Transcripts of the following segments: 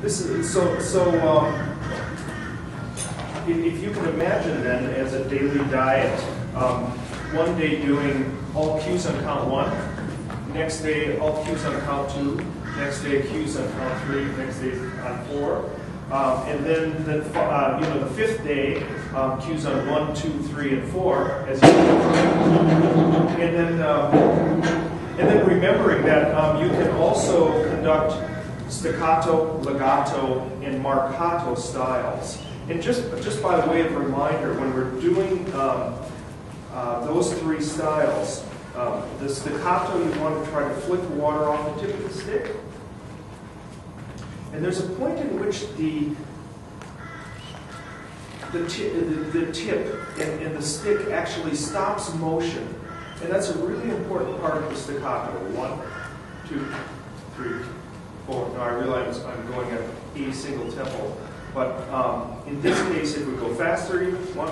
This is if you can imagine then as a daily diet, one day doing all cues on count 1, next day all cues on count 2, next day cues on count 3, next day on 4, and then the 5th day cues on 1, 2, 3, and 4 as you and then remembering that you can also conduct staccato, legato, and marcato styles. And just by the way of reminder, when we're doing those 3 styles, the staccato, you want to try to flick the water off the tip of the stick. And there's a point in which the tip and the stick actually stops motion. And that's a really important part of the staccato. 1, 2, 3, 4. Now I realize I'm going at a single tempo. But in this case, if we go faster, 1,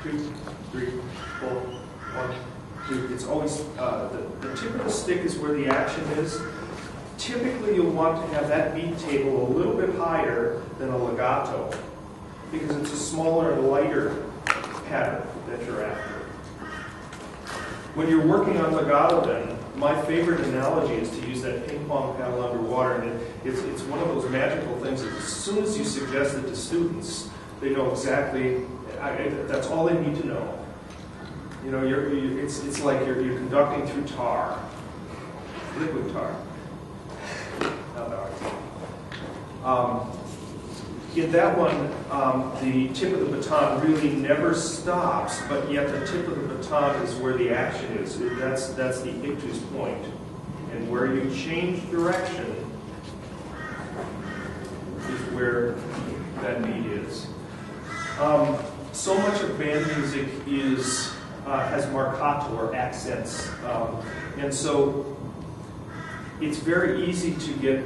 2, 3, 4, 1, 2. It's always, the tip of the stick is where the action is. Typically, you'll want to have that beat table a little bit higher than a legato because it's a smaller and lighter pattern that you're after. When you're working on legato then, my favorite analogy is to use that ping pong paddle underwater, and it's one of those magical things that as soon as you suggest it to students, they know exactly, that's all they need to know. You know, it's like you're conducting through tar, liquid tar. In that one, the tip of the baton really never stops, but yet the tip of the baton is where the action is. That's the ictus point. And where you change direction is where that beat is. So much of band music has marcato or accents. And so it's very easy to get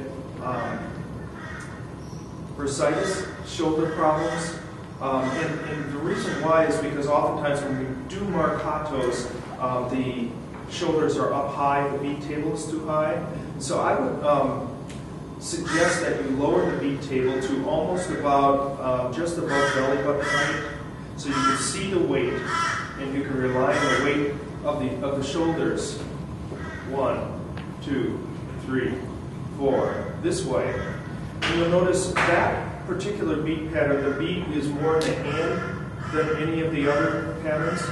bursitis, shoulder problems, and the reason why is because oftentimes when we do marcatos, the shoulders are up high, the beat table is too high. So I would suggest that you lower the beat table to almost about just above belly button height, so you can see the weight, and you can rely on the weight of the shoulders. 1, 2, 3, 4, this way. And you'll notice that particular beat pattern, the beat is more in the hand than any of the other patterns.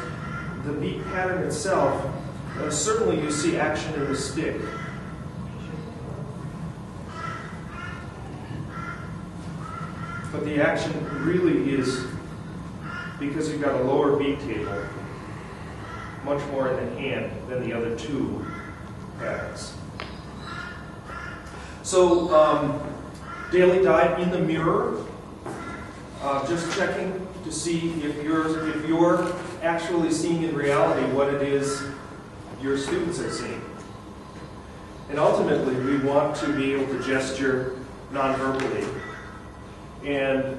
The beat pattern itself, certainly you see action in the stick. But the action really is, because you've got a lower beat table, much more in the hand than the other 2 patterns. So, daily diet in the mirror, just checking to see if you're actually seeing in reality what it is your students are seeing. And ultimately, we want to be able to gesture non-verbally. And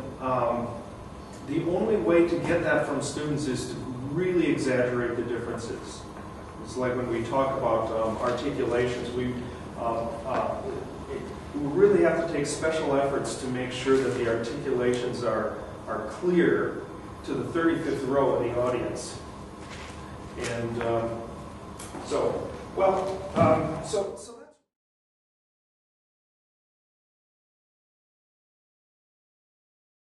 the only way to get that from students is to really exaggerate the differences. It's like when we talk about articulations, we really have to take special efforts to make sure that the articulations are clear to the 35th row of the audience. And so